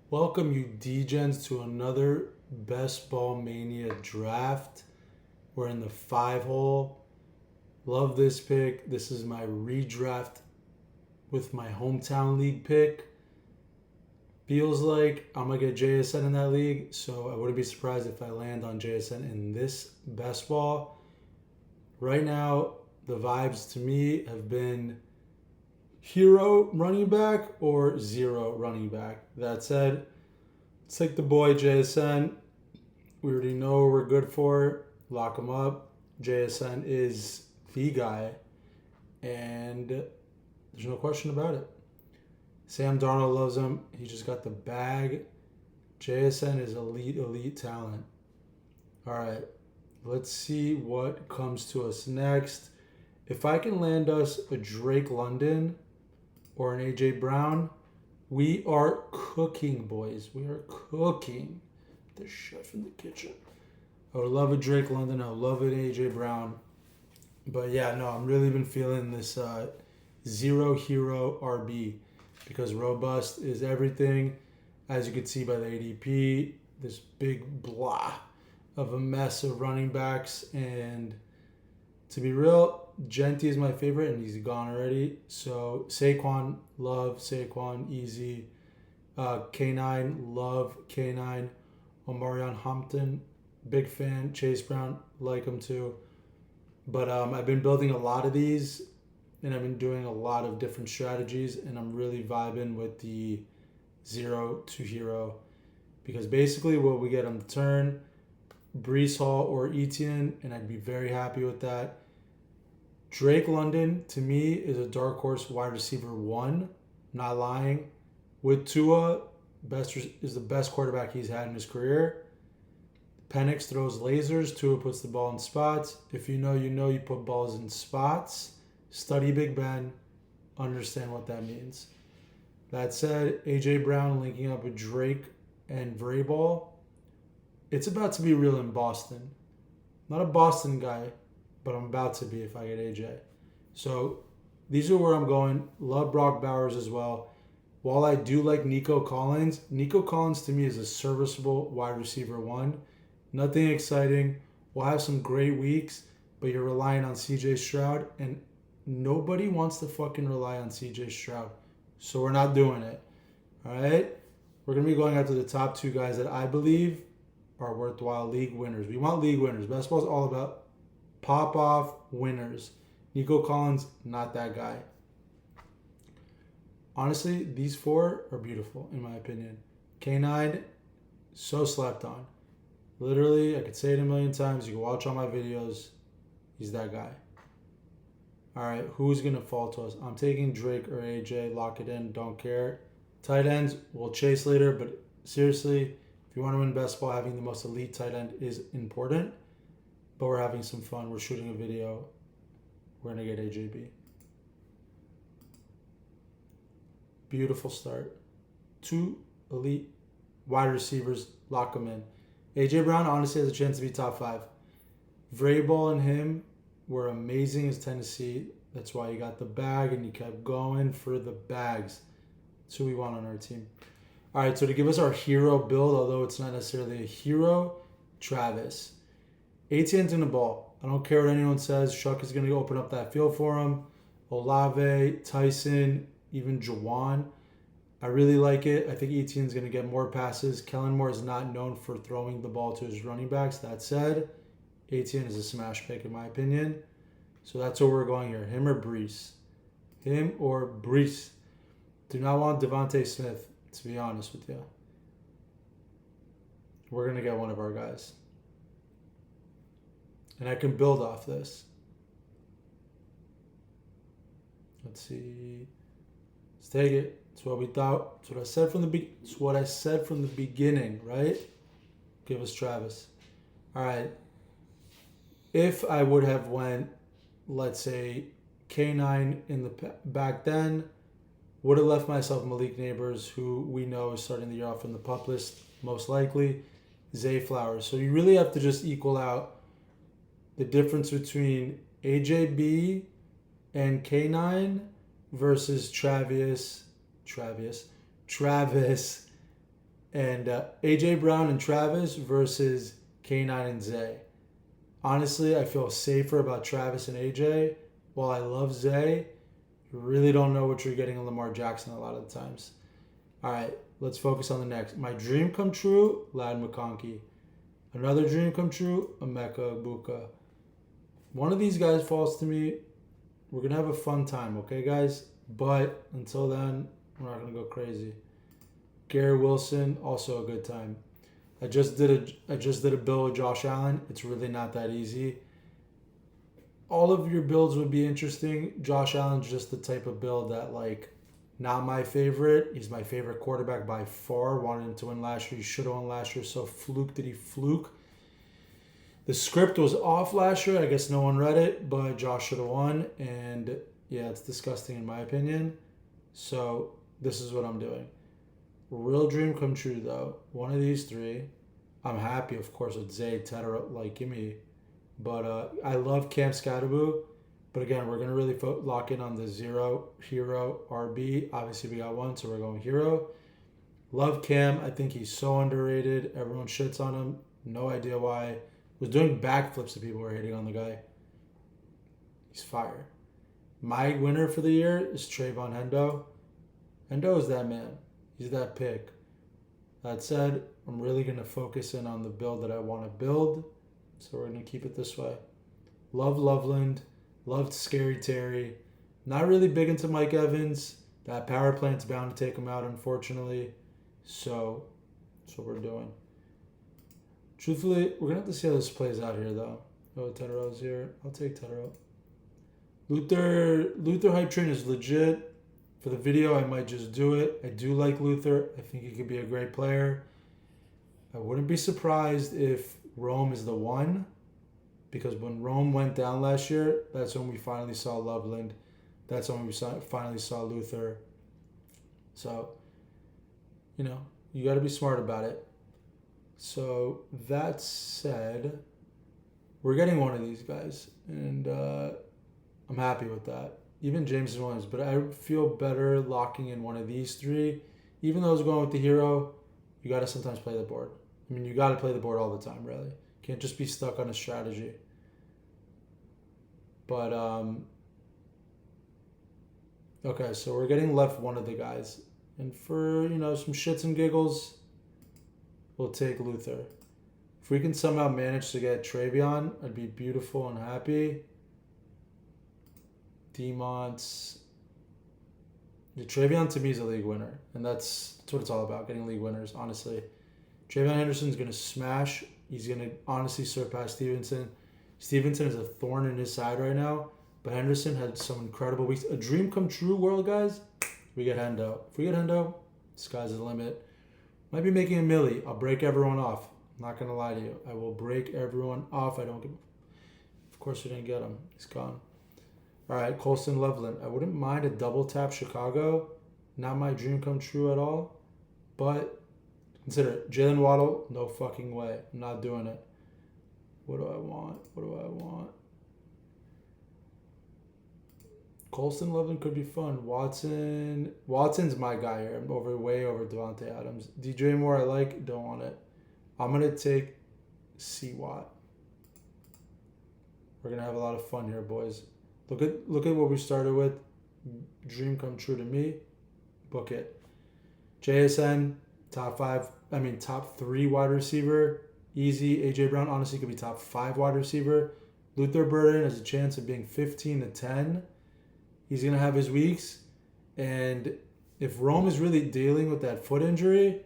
Welcome you D-Gens to another Best Ball Mania draft. We're in the 5-hole. Love this pick. This is my redraft with my hometown league pick. Feels like I'm going to get JSN in that league, so I wouldn't be surprised if I land on JSN in this Best Ball. Right now, the vibes to me have been hero running back or zero running back. That said, let's take the boy JSN. We already know what we're good for. Lock him up. JSN is the guy, and there's no question about it. Sam Darnold loves him. He just got the bag. JSN is elite talent. All right, let's see what comes to us next. If I can land us a Drake London or an AJ Brown, we are cooking, boys. We are cooking. The chef in the kitchen. I would love a Drake London. I would love an AJ Brown. But yeah, no, I'm really been feeling this zero hero RB because robust is everything. As you can see by the ADP, this big blah of a mess of running backs. And to be real, Genty is my favorite, and he's gone already. So Saquon, love Saquon, easy. K9, love K9. Omarion Hampton, big fan. Chase Brown, like him too. But I've been building a lot of these, and I've been doing a lot of different strategies, and I'm really vibing with the zero to hero. Because basically what we get on the turn, Brees Hall or Etienne, and I'd be very happy with that. Drake London, to me, is a dark horse wide receiver 1. Not lying. With Tua, is the best quarterback he's had in his career. Penix throws lasers. Tua puts the ball in spots. If you know, you know you put balls in spots. Study Big Ben. Understand what that means. That said, AJ Brown linking up with Drake and Vrabel. It's about to be real in Boston. Not a Boston guy, but I'm about to be if I get AJ. So these are where I'm going. Love Brock Bowers as well. While I do like Nico Collins to me is a serviceable wide receiver 1. Nothing exciting. We'll have some great weeks, but you're relying on CJ Stroud, and nobody wants to fucking rely on CJ Stroud. So we're not doing it. All right? We're going to be going after the top 2 guys that I believe are worthwhile league winners. We want league winners. Basketball is all about pop-off winners. Nico Collins, not that guy. Honestly, these 4 are beautiful, in my opinion. K9, so slept on. Literally, I could say it a million times. You can watch all my videos. He's that guy. All right, who's going to fall to us? I'm taking Drake or AJ. Lock it in. Don't care. Tight ends, we'll chase later. But seriously, if you want to win best ball, having the most elite tight end is important. But we're having some fun. We're shooting a video. We're going to get AJB. Beautiful start. 2 elite wide receivers. Lock them in. AJ Brown honestly has a chance to be top 5. Vrabel and him were amazing as Tennessee. That's why you got the bag and you kept going for the bags. That's who we want on our team. All right, so to give us our hero build, although it's not necessarily a hero, Travis. Etienne's in the ball. I don't care what anyone says. Shough is going to open up that field for him. Olave, Tyson, even Jawan. I really like it. I think Etienne's going to get more passes. Kellen Moore is not known for throwing the ball to his running backs. That said, Etienne is a smash pick in my opinion. So that's where we're going here. Him or Brees? Him or Brees? Do not want Devontae Smith, to be honest with you. We're going to get one of our guys. And I can build off this. Let's see. Let's take it. It's what we thought. It's what I said from the beginning, right? Give us Travis. All right. If I would have went, let's say, K9 in the back then, would have left myself Malik Neighbors, who we know is starting the year off in the pup list, most likely. Zay Flowers. So you really have to just equal out the difference between AJB and K9 versus Travis And AJ Brown and Travis versus K9 and Zay. Honestly, I feel safer about Travis and AJ. While I love Zay, you really don't know what you're getting on Lamar Jackson a lot of the times. All right, let's focus on the next. My dream come true, Lad McConkey. Another dream come true, Emeka Egbuka. One of these guys falls to me. We're going to have a fun time, okay, guys? But until then, we're not going to go crazy. Gary Wilson, also a good time. I just did a build with Josh Allen. It's really not that easy. All of your builds would be interesting. Josh Allen's just the type of build that, like, not my favorite. He's my favorite quarterback by far. Wanted him to win last year. He should have won last year. So fluke did he fluke. The script was off last year. I guess no one read it, but Josh should have won. And yeah, it's disgusting in my opinion. So this is what I'm doing. Real dream come true though. One of these three. I'm happy, of course, with Zay, Tedder, like, give me. But I love Cam Scatterboo. But again, we're going to really lock in on the 0, Hero, RB. Obviously, we got one, so we're going Hero. Love Cam. I think he's so underrated. Everyone shits on him. No idea why. Was doing backflips that people were hating on the guy. He's fire. My winner for the year is Trayvon Hendo. Hendo is that man. He's that pick. That said, I'm really going to focus in on the build that I want to build. So we're going to keep it this way. Love Loveland. Loved Scary Terry. Not really big into Mike Evans. That power plant's bound to take him out, unfortunately. So that's what we're doing. Truthfully, we're going to have to see how this plays out here, though. Oh, Teddero's here. I'll take Teddero. Luther Hype Train is legit. For the video, I might just do it. I do like Luther. I think he could be a great player. I wouldn't be surprised if Rome is the one. Because when Rome went down last year, that's when we finally saw Loveland. That's when we finally saw Luther. So, you got to be smart about it. So, that said, we're getting one of these guys. And I'm happy with that. Even James Williams. But I feel better locking in one of these three. Even though I was going with the Hero, you got to sometimes play the board. I mean, you got to play the board all the time, really. Can't just be stuck on a strategy. But, okay, so we're getting left one of the guys. And for, some shits and giggles, we'll take Luther. If we can somehow manage to get Travion, I'd be beautiful and happy. Demonts. The Travion, to me, is a league winner. And that's what it's all about, getting league winners, honestly. Travion Henderson's going to smash. He's going to honestly surpass Stevenson. Stevenson is a thorn in his side right now. But Henderson had some incredible weeks. A dream come true, world, guys. We get Hendo. If we get Hendo, sky's the limit. Might be making a milli. I'll break everyone off. I'm not going to lie to you. I will break everyone off. I don't give... Of course we didn't get him. He's gone. All right, Colston Loveland. I wouldn't mind a double tap Chicago. Not my dream come true at all. But... consider it. Jalen Waddle, no fucking way. I'm not doing it. What do I want? Colston Loveland could be fun. Watson's my guy here. I'm way over Devontae Adams. DJ Moore I like. Don't want it. I'm going to take C-Watt. We're going to have a lot of fun here, boys. Look at what we started with. Dream come true to me. Book it. JSN. Top 3 wide receiver. Easy. AJ Brown honestly could be top 5 wide receiver. Luther Burden has a chance of being 15 to 10. He's going to have his weeks. And if Rome is really dealing with that foot injury,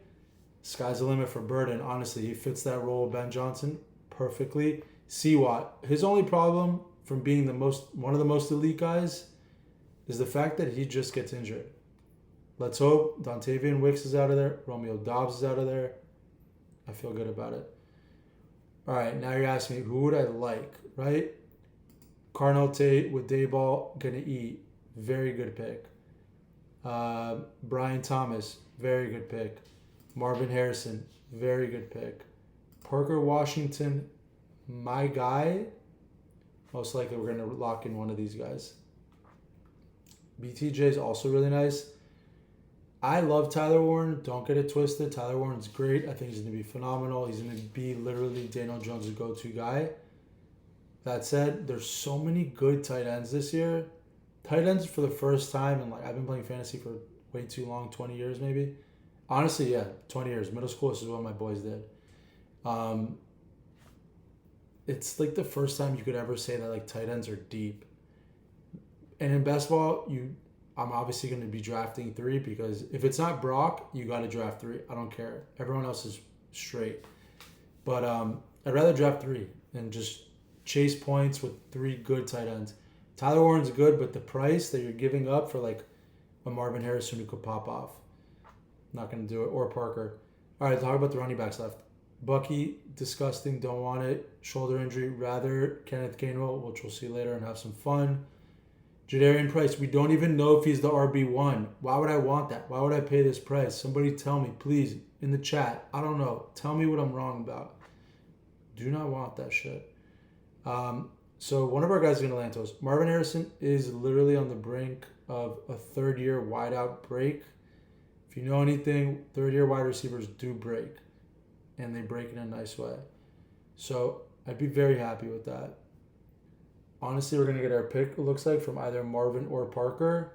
sky's the limit for Burden. Honestly, he fits that role of Ben Johnson perfectly. C-Watt. His only problem from being one of the most elite guys is the fact that he just gets injured. Let's hope Dontavian Wicks is out of there. Romeo Dobbs is out of there. I feel good about it. All right, now you're asking me, who would I like, right? Carnell Tate with Dayball, going to eat. Very good pick. Brian Thomas, very good pick. Marvin Harrison, very good pick. Parker Washington, my guy. Most likely we're going to lock in one of these guys. BTJ is also really nice. I love Tyler Warren. Don't get it twisted. Tyler Warren's great. I think he's going to be phenomenal. He's going to be literally Daniel Jones' go-to guy. That said, there's so many good tight ends this year. Tight ends for the first time, and like I've been playing fantasy for way too long, 20 years maybe. Honestly, yeah, 20 years. Middle school, this is what my boys did. It's like the first time you could ever say that like tight ends are deep. And in best ball, I'm obviously going to be drafting 3 because if it's not Brock, you got to draft 3. I don't care. Everyone else is straight. But I'd rather draft 3 than just chase points with 3 good tight ends. Tyler Warren's good, but the price that you're giving up for like a Marvin Harrison who could pop off, not going to do it. Or Parker. All right, talk about the running backs left. Bucky, disgusting, don't want it. Shoulder injury, rather Kenneth Gainwell, which we'll see later and have some fun. Jadarian Price, we don't even know if he's the RB1. Why would I want that? Why would I pay this price? Somebody tell me, please, in the chat. I don't know. Tell me what I'm wrong about. Do not want that shit. So one of our guys is going to land to us. Marvin Harrison is literally on the brink of a third-year wideout break. If you know anything, third-year wide receivers do break, and they break in a nice way. So I'd be very happy with that. Honestly, we're going to get our pick, it looks like, from either Marvin or Parker.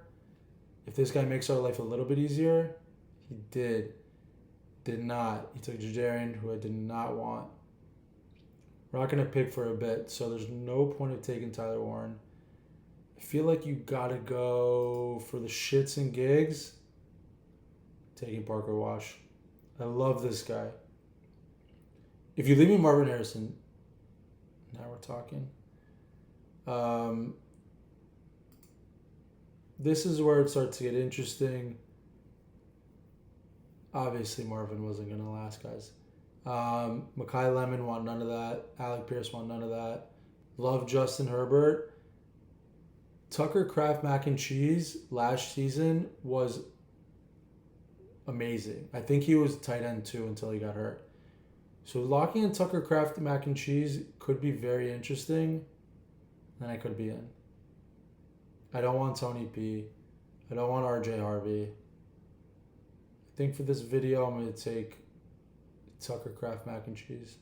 If this guy makes our life a little bit easier, he did. Did not. He took Jadarian, who I did not want. We're not going to pick for a bit, so there's no point of taking Tyler Warren. I feel like you got to go for the shits and gigs. Taking Parker Wash. I love this guy. If you leave me Marvin Harrison, now we're talking. This is where it starts to get interesting. Obviously, Marvin wasn't going to last, guys. Mekhi Lemon want none of that. Alec Pierce want none of that. Love Justin Herbert. Tucker Kraft mac and cheese last season was amazing. I think he was tight end too until he got hurt. So locking in Tucker Kraft mac and cheese could be very interesting. Then I could be in. I don't want Tony P. I don't want RJ Harvey. I think for this video, I'm going to take Tucker Kraft mac and cheese.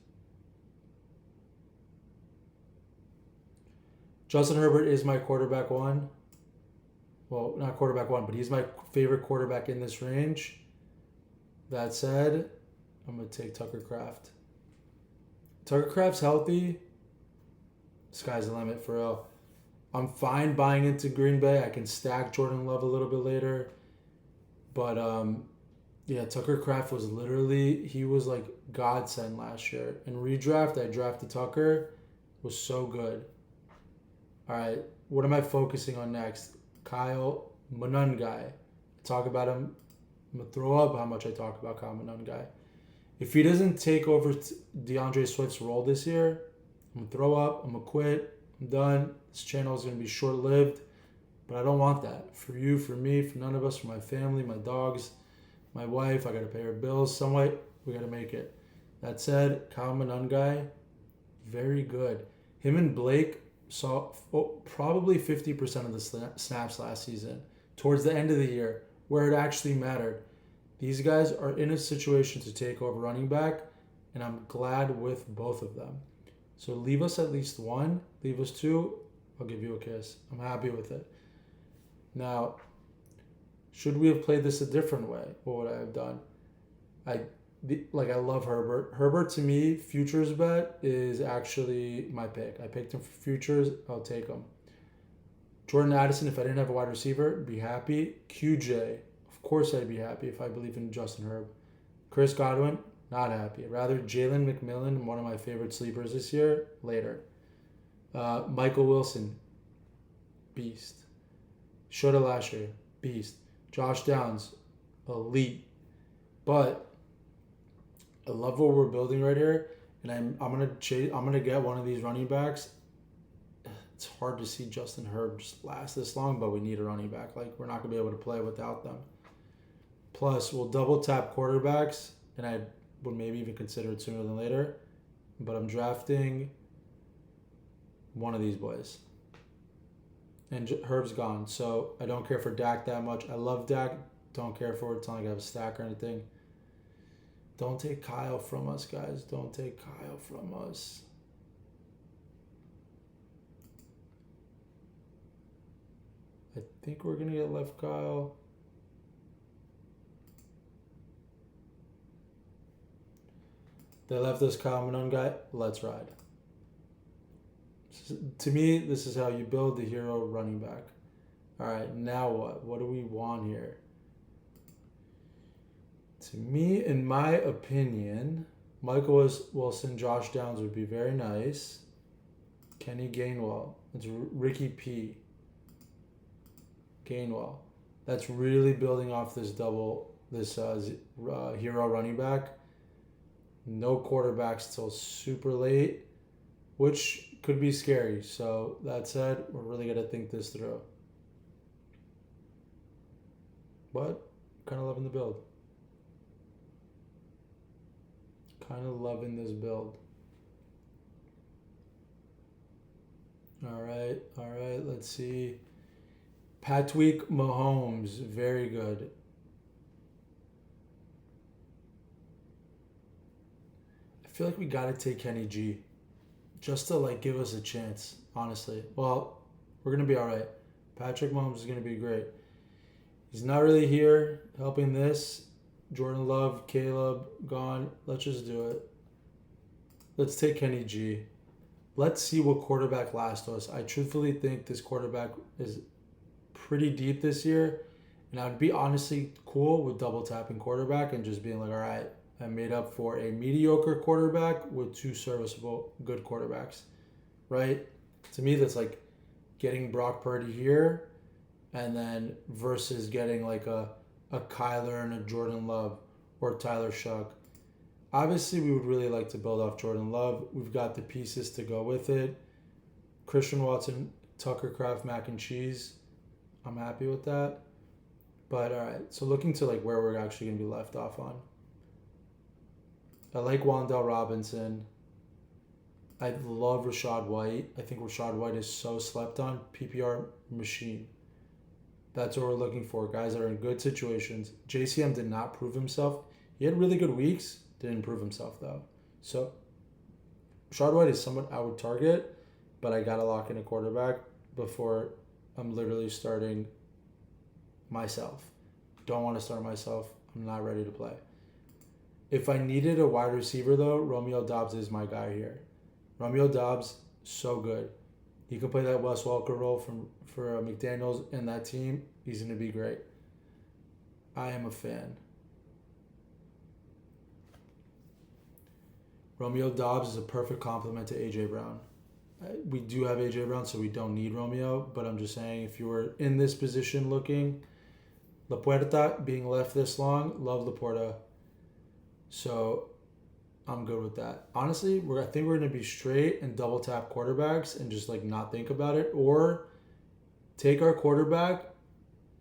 Justin Herbert is my quarterback 1. Well, not quarterback 1, but he's my favorite quarterback in this range. That said, I'm going to take Tucker Kraft. Tucker Kraft's healthy. Sky's the limit for real. I'm fine buying into Green Bay. I can stack Jordan Love a little bit later. But, yeah, Tucker Kraft was literally, he was like godsend last year. In redraft, I drafted Tucker. Was so good. All right, what am I focusing on next? Kyle Monangai. Talk about him. I'm going to throw up how much I talk about Kyle Monangai. If he doesn't take over DeAndre Swift's role this year, I'm going to throw up. I'm going to quit. I'm done. This channel is going to be short-lived. But I don't want that. For you, for me, for none of us, for my family, my dogs, my wife. I got to pay her bills. Some way, we got to make it. That said, Kyle Monangai, very good. Him and Blake saw probably 50% of the snaps last season. Towards the end of the year, where it actually mattered. These guys are in a situation to take over running back, and I'm glad with both of them. So leave us at least 1, leave us 2, I'll give you a kiss. I'm happy with it. Now, should we have played this a different way? What would I have done? I love Herbert. Herbert, to me, futures bet is actually my pick. I picked him for futures. I'll take him. Jordan Addison, if I didn't have a wide receiver, be happy. QJ, of course I'd be happy if I believe in Justin Herb. Chris Godwin, not happy. I'd rather Jalen McMillan, one of my favorite sleepers this year, later. Michael Wilson, beast. Shoulda last year, beast. Josh Downs, elite. But I love what we're building right here, and I'm gonna get one of these running backs. It's hard to see Justin Herb just last this long, but we need a running back. Like, we're not gonna be able to play without them. Plus, we'll double tap quarterbacks, and I would maybe even consider it sooner than later. But I'm drafting one of these boys. And Herb's gone, so I don't care for Dak that much. I love Dak. Don't care for it. It's not like I have a stack or anything. Don't take Kyle from us, guys. Don't take Kyle from us. I think we're going to get left Kyle. They left us Kyle Monangai. Let's ride. To me, this is how you build the hero running back. All right, now what? What do we want here? To me, in my opinion, Michael Wilson, Josh Downs would be very nice. Kenny Gainwell. It's Ricky P. Gainwell. That's really building off this hero running back. No quarterbacks till super late, which could be scary. So that said, we're really going to think this through. But kind of loving the build. Kind of loving this build. All right. Let's see. Patrick Mahomes, very good. I feel like we got to take Kenny G just to like give us a chance, honestly. Well, we're going to be all right. Patrick Mahomes is going to be great. He's not really here helping this. Jordan Love, Caleb, gone. Let's just do it. Let's take Kenny G. Let's see what quarterback lasts us. I truthfully think this quarterback is pretty deep this year. And I would be honestly cool with double tapping quarterback and just being like, all right, I made up for a mediocre quarterback with two serviceable good quarterbacks. Right? To me, that's like getting Brock Purdy here and then versus getting like a Kyler and a Jordan Love or Tyler Shough. Obviously, we would really like to build off Jordan Love. We've got the pieces to go with it. Christian Watson, Tucker Kraft, mac and cheese. I'm happy with that. But all right, so looking to like where we're actually going to be left off on. I like Wan'Dale Robinson. I love Rachaad White. I think Rachaad White is so slept on. PPR machine. That's what we're looking for. Guys that are in good situations. JCM did not prove himself. He had really good weeks. Didn't prove himself, though. So, Rachaad White is someone I would target, but I got to lock in a quarterback before I'm literally starting myself. Don't want to start myself. I'm not ready to play. If I needed a wide receiver, though, Romeo Doubs is my guy here. Romeo Doubs, so good. He can play that Wes Welker role for McDaniels and that team. He's going to be great. I am a fan. Romeo Doubs is a perfect complement to AJ Brown. We do have AJ Brown, so we don't need Romeo, but I'm just saying if you were in this position looking, La Puerta being left this long, love La Puerta. So I'm good with that. Honestly, I think we're going to be straight and double tap quarterbacks and just like not think about it, or take our quarterback,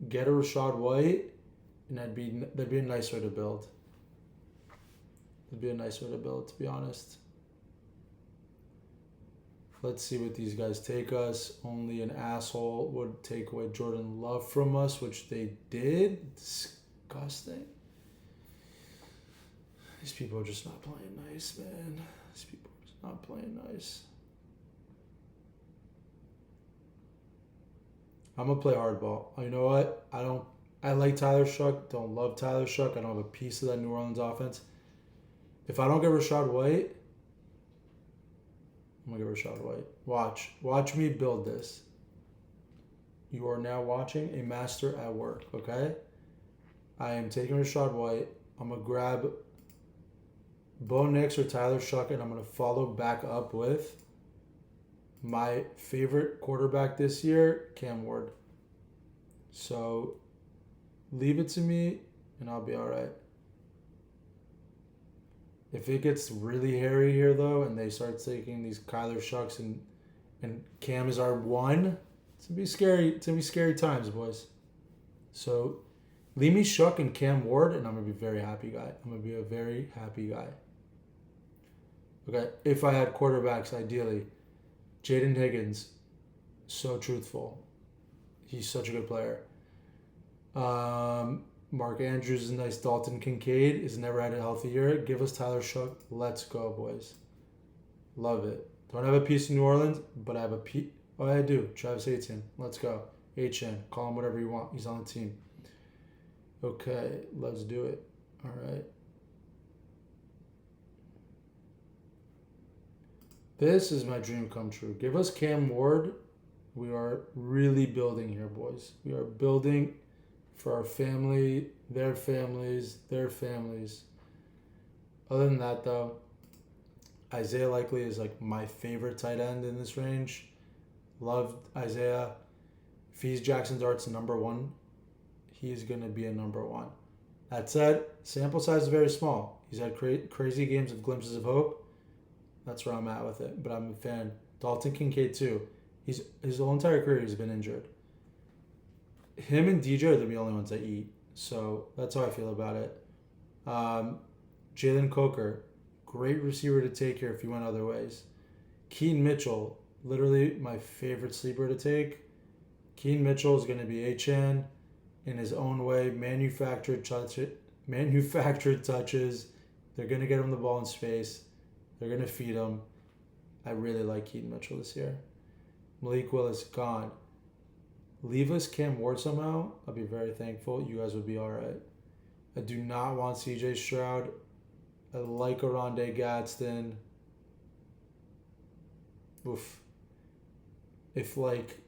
get a Rachaad White, and that'd be a nice way to build. It'd be a nice way to build, to be honest. Let's see what these guys take us. Only an asshole would take away Jordan Love from us, which they did. Disgusting. These people are just not playing nice, man. These people are just not playing nice. I'm going to play hardball. You know what? I like Tyler Shough. Don't love Tyler Shough. I don't have a piece of that New Orleans offense. If I don't get Rachaad White, I'm going to get Rachaad White. Watch me build this. You are now watching a master at work, okay? I am taking Rachaad White. I'm going to grab Bo Nix or Tyler Shough, and I'm going to follow back up with my favorite quarterback this year, Cam Ward. So leave it to me, and I'll be all right. If it gets really hairy here, though, and they start taking these Kyler Shoughs and Cam is our one, it's going to be scary. It's going to be scary times, boys. So leave me Shough and Cam Ward, and I'm going to be a very happy guy. I'm going to be a very happy guy. Okay, if I had quarterbacks, ideally, Jaden Higgins, so truthful. He's such a good player. Mark Andrews is nice. Dalton Kincaid has never had a healthy year. Give us Tyler Shough. Let's go, boys. Love it. Don't have a piece in New Orleans, but I have a piece. Oh, I do. Travis Etienne. Let's go. HN. Call him whatever you want. He's on the team. Okay, let's do it. All right. This is my dream come true. Give us Cam Ward. We are really building here, boys. We are building for our family, their families, their families. Other than that, though, Isaiah Likely is like my favorite tight end in this range. Loved Isaiah. If he's Jackson Dart's number one, he's going to be a number one. That said, sample size is very small. He's had crazy games of glimpses of hope. That's where I'm at with it. But I'm a fan. Dalton Kincaid, too. His whole entire career he's been injured. Him and DJ are the only ones that eat. So that's how I feel about it. Jalen Coker, great receiver to take here if you went other ways. Keaton Mitchell, literally my favorite sleeper to take. Keaton Mitchell is going to be HN in his own way. Manufactured touches. They're going to get him the ball in space. They're going to feed him. I really like Keaton Mitchell this year. Malik Willis, gone. Leave us Cam Ward somehow. I'll be very thankful. You guys would be all right. I do not want CJ Stroud. I like Rachaad Gadsden. Oof. If, like,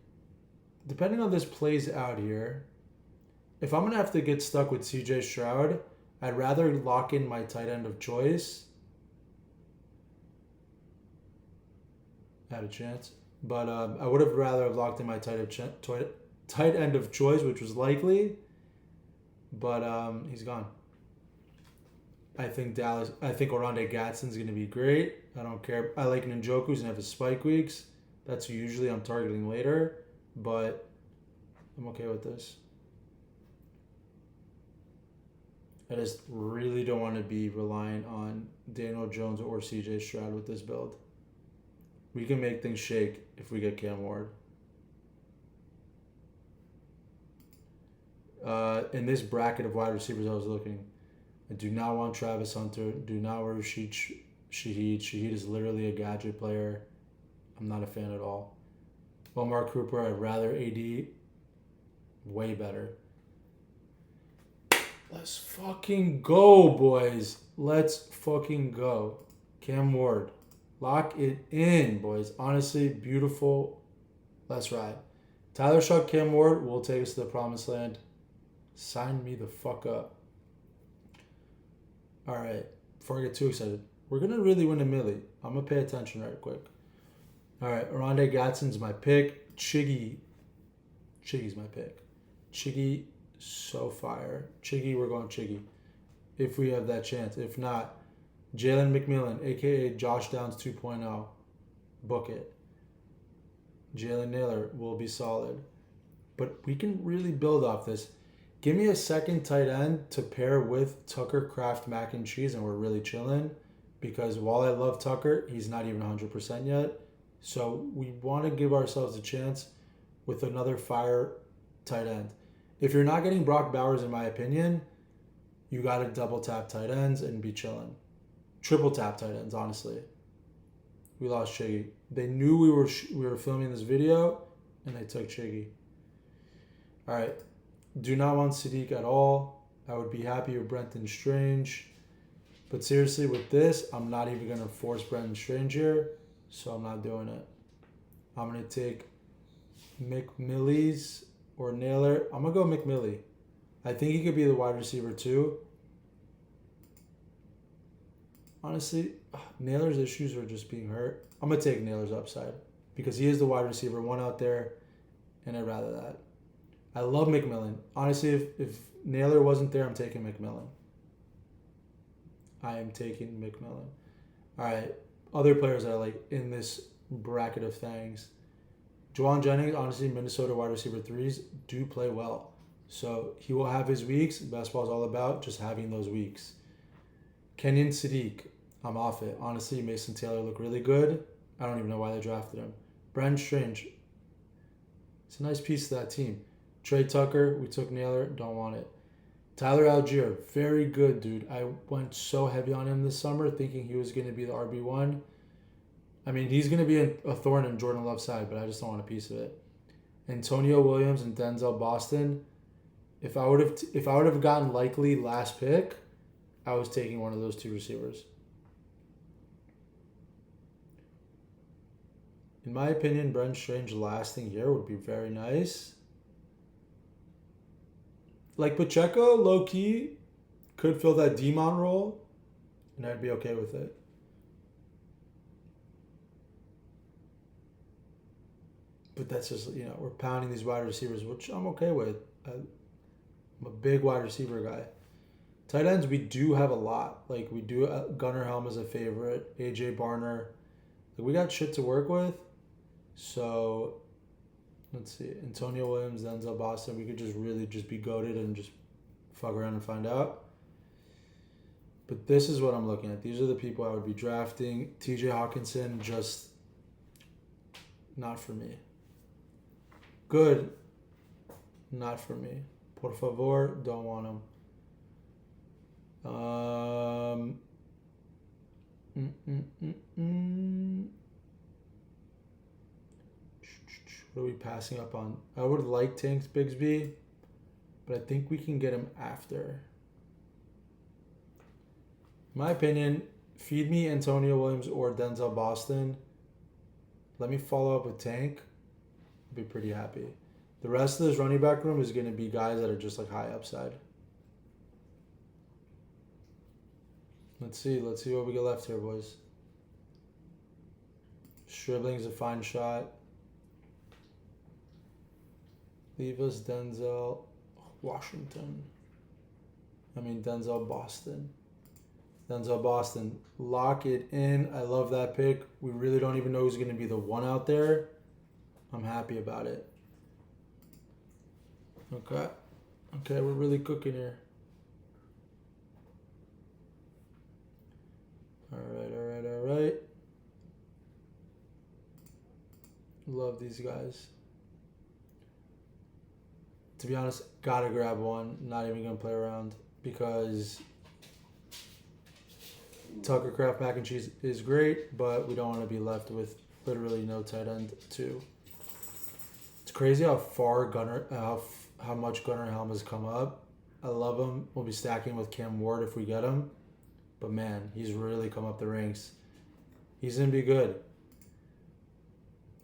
depending on this plays out here, if I'm going to have to get stuck with CJ Stroud, I'd rather lock in my tight end of choice. Had a chance. But I would have rather have locked in my tight end of choice, which was Likely. But he's gone. I think Rachaad Gadsden's going to be great. I don't care. I like Njoku's going to have his spike weeks. That's who usually I'm targeting later. But I'm okay with this. I just really don't want to be reliant on Daniel Jones or CJ Stroud with this build. We can make things shake if we get Cam Ward. In this bracket of wide receivers I was looking, I do not want Travis Hunter. Do not want Rashid Shaheed. Shaheed is literally a gadget player. I'm not a fan at all. Well, Mark Cooper, I'd rather AD. Way better. Let's fucking go, boys. Let's fucking go. Cam Ward. Lock it in, boys. Honestly, beautiful. Let's ride. Tyler Shough, Cam Ward will take us to the promised land. Sign me the fuck up. All right. Before I get too excited, we're going to really win a milli. I'm going to pay attention right quick. All right. Rachaad Gadsden's my pick. Chiggy's my pick. Chiggy, so fire. Chiggy, we're going Chiggy. If we have that chance. If not, Jalen McMillan, a.k.a. Josh Downs 2.0. Book it. Jalen Naylor will be solid. But we can really build off this. Give me a second tight end to pair with Tucker, Kraft, mac and cheese, and we're really chilling. Because while I love Tucker, he's not even 100% yet. So we want to give ourselves a chance with another fire tight end. If you're not getting Brock Bowers, in my opinion, you got to double tap tight ends and be chilling. Triple tap tight ends, honestly. We lost Chiggy. They knew we were filming this video, and they took Chiggy. All right. Do not want Sadiq at all. I would be happy with Brenton Strange. But seriously, with this, I'm not even going to force Brenton Strange here, so I'm not doing it. I'm going to take McMillies or Naylor. I'm going to go McMillie. I think he could be the wide receiver too. Honestly, Naylor's issues are just being hurt. I'm going to take Naylor's upside because he is the wide receiver one out there, and I'd rather that. I love McMillan. Honestly, if Naylor wasn't there, I'm taking McMillan. I am taking McMillan. All right, other players that I like in this bracket of things. Juwan Jennings, honestly, Minnesota wide receiver 3s do play well. So he will have his weeks. Basketball is all about just having those weeks. Kenyon Sadiq, I'm off it. Honestly, Mason Taylor looked really good. I don't even know why they drafted him. Brenton Strange, it's a nice piece of that team. Trey Tucker, we took Naylor, don't want it. Tyler Algier, very good, dude. I went so heavy on him this summer, thinking he was going to be the RB1. I mean, he's going to be a thorn in Jordan Love's side, but I just don't want a piece of it. Antonio Williams and Denzel Boston. If I would have gotten likely last pick, I was taking one of those two receivers. In my opinion, Brendan Strange lasting here would be very nice. Like Pacheco, low key, could fill that Demon role, and I'd be okay with it. But that's just, we're pounding these wide receivers, which I'm okay with. I'm a big wide receiver guy. Tight ends, we do have a lot. Like, we do, Gunnar Helm is a favorite, AJ Barner. Like, we got shit to work with. So, let's see. Antonio Williams, Denzel Boston. We could just really just be goated and just fuck around and find out. But this is what I'm looking at. These are the people I would be drafting. TJ Hawkinson, just not for me. Good, not for me. Por favor, don't want him. What are we passing up on? I would like Tanks Bigsby, but I think we can get him after. In my opinion, feed me Antonio Williams or Denzel Boston. Let me follow up with Tank. I'll be pretty happy. The rest of this running back room is going to be guys that are just like high upside. Let's see what we got left here, boys. Stribling's a fine shot. Leave us Denzel Boston. Denzel Boston. Lock it in. I love that pick. We really don't even know who's going to be the one out there. I'm happy about it. Okay, we're really cooking here. All right. Love these guys. To be honest, gotta grab one. Not even gonna play around because Tucker Kraft mac and cheese is great, but we don't want to be left with literally no tight end too. It's crazy how much Gunnar Helm has come up. I love him. We'll be stacking with Cam Ward if we get him. But man, he's really come up the ranks. He's going to be good.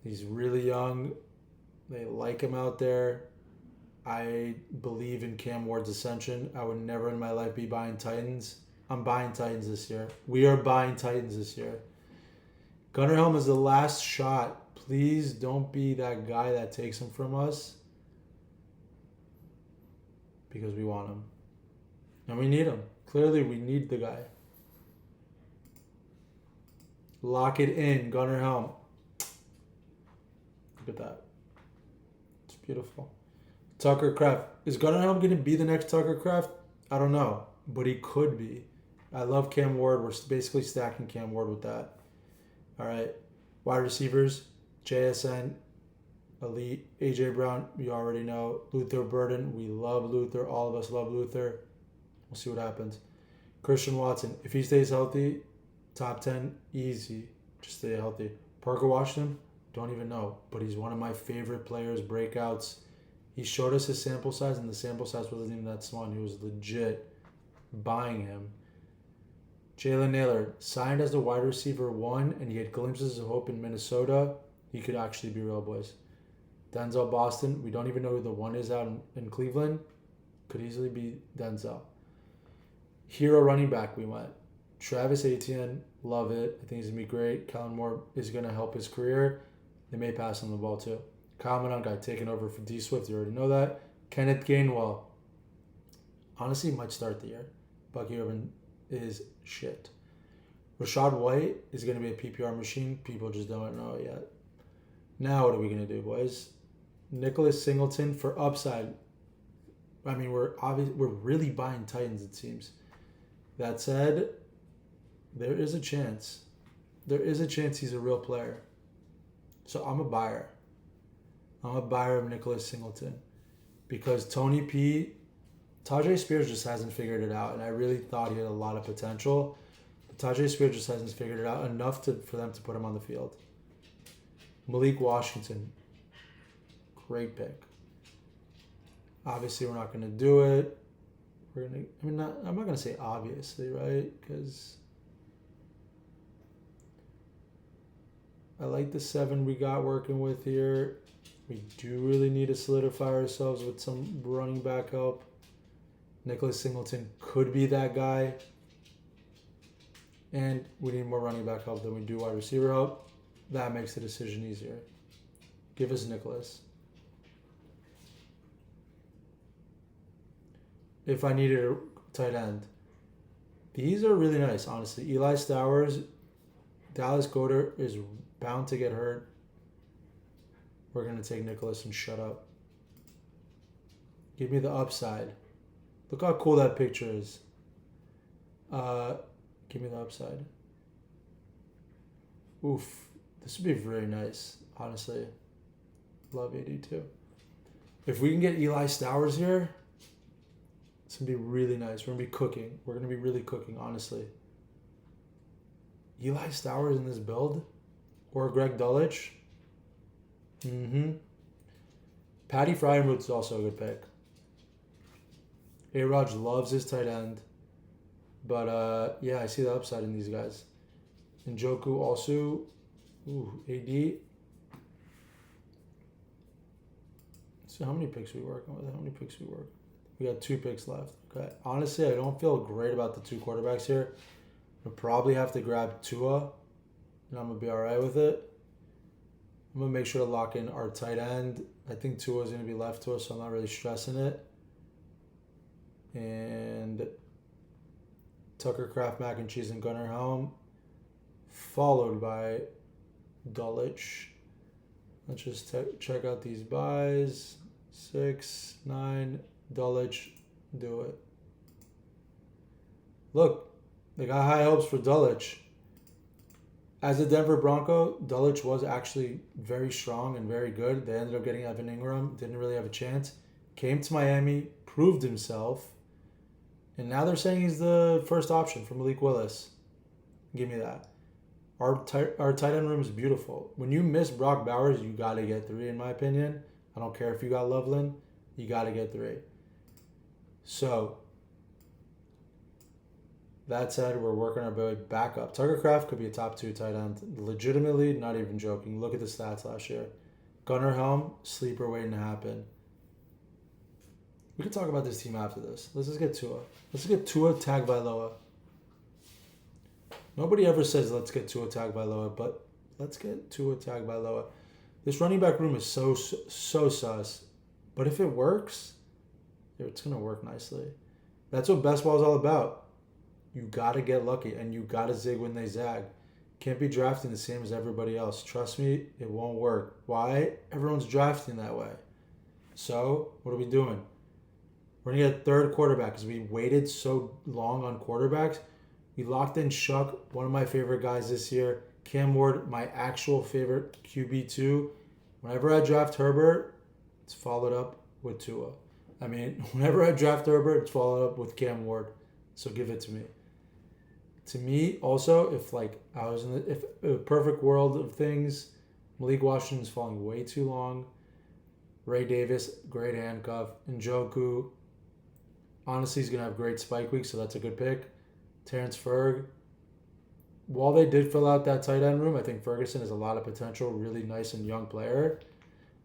He's really young. They like him out there. I believe in Cam Ward's ascension. I would never in my life be buying Titans. I'm buying Titans this year. We are buying Titans this year. Gunnar Helm is the last shot. Please don't be that guy that takes him from us. Because we want him. And we need him. Clearly, we need the guy. Lock it in, Gunnar Helm. Look at that. It's beautiful. Tucker Kraft. Is Gunnar Helm going to be the next Tucker Kraft? I don't know. But he could be. I love Cam Ward. We're basically stacking Cam Ward with that. All right. Wide receivers. JSN. Elite. AJ Brown. We already know. Luther Burden. We love Luther. All of us love Luther. We'll see what happens. Christian Watson. If he stays healthy, top 10, easy. Just stay healthy. Parker Washington. Don't even know. But he's one of my favorite players. Breakouts. He showed us his sample size, and the sample size wasn't even that small. And he was legit buying him. Jalen Naylor, signed as the wide receiver 1, and he had glimpses of hope in Minnesota. He could actually be real, boys. Denzel Boston, we don't even know who the 1 is out in Cleveland. Could easily be Denzel. Hero running back we went. Travis Etienne, love it. I think he's going to be great. Kellen Moore is going to help his career. They may pass him the ball too. Kyle Monangai taking over for D Swift. You already know that. Kenneth Gainwell. Honestly, might start the year. Bucky Irvin is shit. Rachaad White is going to be a PPR machine. People just don't know it yet. Now what are we going to do, boys? Nicholas Singleton for upside. I mean, we're really buying Titans, it seems. That said, there is a chance. There is a chance he's a real player. So I'm a buyer. I'm a buyer of Nicholas Singleton. Because Tony P Tajay Spears just hasn't figured it out, and I really thought he had a lot of potential. But Tajay Spears just hasn't figured it out enough for them to put him on the field. Malik Washington, great pick. Obviously, we're not going to do it. I'm not going to say obviously, right? Because I like the 7 we got working with here. We do really need to solidify ourselves with some running back help. Nicholas Singleton could be that guy. And we need more running back help than we do wide receiver help. That makes the decision easier. Give us Nicholas. If I needed a tight end. These are really nice, honestly. Eli Stowers, Dallas Goedert is bound to get hurt. We're going to take Nicholas and shut up. Give me the upside. Look how cool that picture is. Give me the upside. Oof. This would be very nice, honestly. Love AD too. If we can get Eli Stowers here, it's going to be really nice. We're going to be cooking. We're going to be really cooking, honestly. Eli Stowers in this build? Or Greg Dulwich? Patty Fryermuth is also a good pick. A-Raj loves his tight end. But, yeah, I see the upside in these guys. Njoku also. Ooh, AD. So how many picks are we working with? We got 2 picks left. Okay. Honestly, I don't feel great about the 2 quarterbacks here. We'll probably have to grab Tua, and I'm going to be all right with it. I'm going to make sure to lock in our tight end. I think Tua is going to be left to us, so I'm not really stressing it. And Tucker, Kraft, Mac and Cheese, and Gunnar Helm, followed by Dulwich. Let's just check out these buys. 6, 9, Dulwich, do it. Look, they got high hopes for Dulwich. As a Denver Bronco, Dulwich was actually very strong and very good. They ended up getting Evan Ingram, didn't really have a chance. Came to Miami, proved himself, and now they're saying he's the first option for Malik Willis. Give me that. Our tight end room is beautiful. When you miss Brock Bowers, you got to get 3, in my opinion. I don't care if you got Loveland. You got to get 3. So, that said, we're working our way back up. Tucker Kraft could be a top 2 tight end. Legitimately, not even joking. Look at the stats last year. Gunnar Helm, sleeper waiting to happen. We can talk about this team after this. Let's just get Tua. Let's get Tua Tagovailoa. Nobody ever says let's get Tua Tagovailoa, but let's get Tua Tagovailoa. This running back room is so sus. But if it works, it's going to work nicely. That's what best ball is all about. You got to get lucky, and you got to zig when they zag. Can't be drafting the same as everybody else. Trust me, it won't work. Why? Everyone's drafting that way. So, what are we doing? We're going to get a 3rd quarterback because we waited so long on quarterbacks. We locked in Shough, one of my favorite guys this year. Cam Ward, my actual favorite QB2. Whenever I draft Herbert, it's followed up with Tua. I mean, whenever I draft Herbert, it's followed up with Cam Ward. So give it to me. To me, also, if I was in a perfect world of things, Malik Washington's falling way too long. Ray Davis, great handcuff. Njoku, honestly, he's going to have great spike week, so that's a good pick. Terrence Ferg. While they did fill out that tight end room, I think Ferguson has a lot of potential, really nice and young player.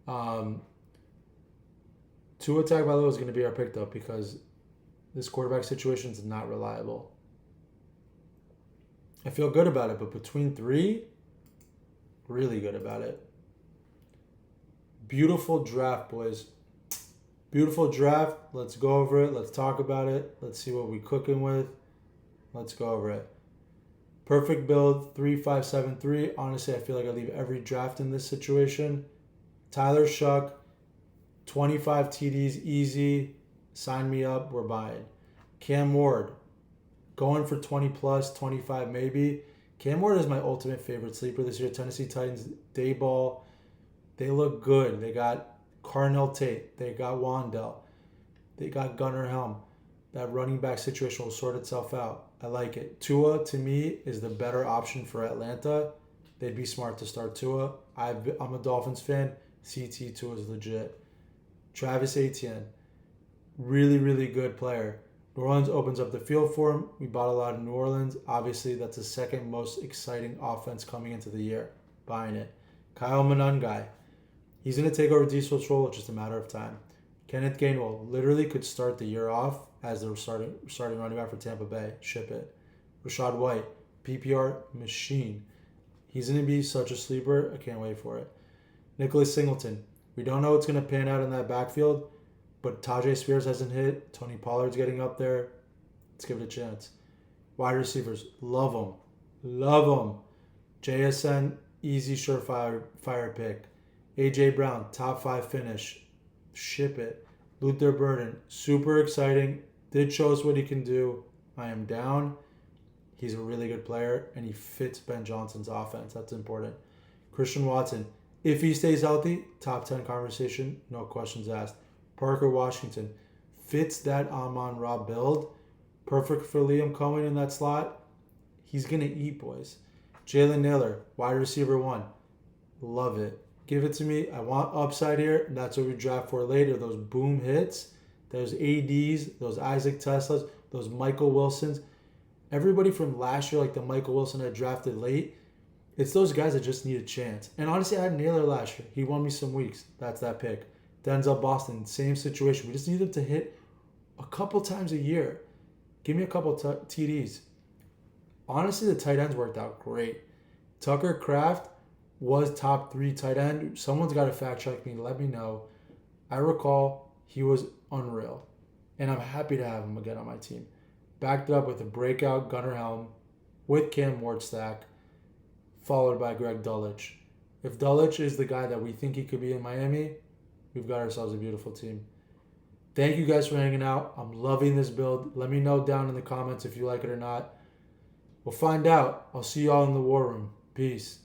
Tua Tagovailoa is going to be our pick, though, because this quarterback situation is not reliable. I feel good about it, but between 3, really good about it. Beautiful draft, boys. Beautiful draft. Let's go over it. Let's talk about it. Let's see what we're cooking with. Let's go over it. Perfect build, 3-5-7-3. Honestly, I feel like I leave every draft in this situation. Tyler Shough, 25 TDs, easy. Sign me up. We're buying. Cam Ward, going for 20 plus, 25 maybe. Cam Ward is my ultimate favorite sleeper this year. Tennessee Titans, day ball. They look good. They got Carnell Tate. They got Wandell. They got Gunnar Helm. That running back situation will sort itself out. I like it. Tua, to me, is the better option for Atlanta. They'd be smart to start Tua. I'm a Dolphins fan. CT Tua is legit. Travis Etienne, really, really good player. New Orleans opens up the field for him. We bought a lot of New Orleans. Obviously, that's the second most exciting offense coming into the year. Buying it. Kyle Monangai. He's going to take over Diesel's role. It's just a matter of time. Kenneth Gainwell literally could start the year off as the starting running back for Tampa Bay. Ship it. Rachaad White, PPR machine. He's going to be such a sleeper. I can't wait for it. Nicholas Singleton. We don't know what's going to pan out in that backfield, but Tajay Spears hasn't hit. Tony Pollard's getting up there. Let's give it a chance. Wide receivers. Love them. Love them. JSN, easy, surefire pick. AJ Brown, top 5 finish. Ship it. Luther Burden, super exciting. Did show us what he can do. I am down. He's a really good player, and he fits Ben Johnson's offense. That's important. Christian Watson, if he stays healthy, top 10 conversation, no questions asked. Parker Washington, fits that Amon-Ra build. Perfect for Liam Cohen in that slot. He's going to eat, boys. Jalen Naylor, wide receiver 1. Love it. Give it to me. I want upside here, and that's what we draft for later. Those boom hits, those ADs, those Isaac Teslas, those Michael Wilsons. Everybody from last year, like the Michael Wilson I drafted late, it's those guys that just need a chance. And honestly, I had Naylor last year. He won me some weeks. That's that pick. Denzel Boston, same situation. We just need him to hit a couple times a year. Give me a couple TDs. Honestly, the tight ends worked out great. Tucker Kraft was top 3 tight end. Someone's got to fact check me. Let me know. I recall he was unreal. And I'm happy to have him again on my team. Backed up with a breakout Gunnar Helm with Cam Wardstack, followed by Greg Dulcich. If Dulcich is the guy that we think he could be in Miami, we've got ourselves a beautiful team. Thank you guys for hanging out. I'm loving this build. Let me know down in the comments if you like it or not. We'll find out. I'll see you all in the war room. Peace.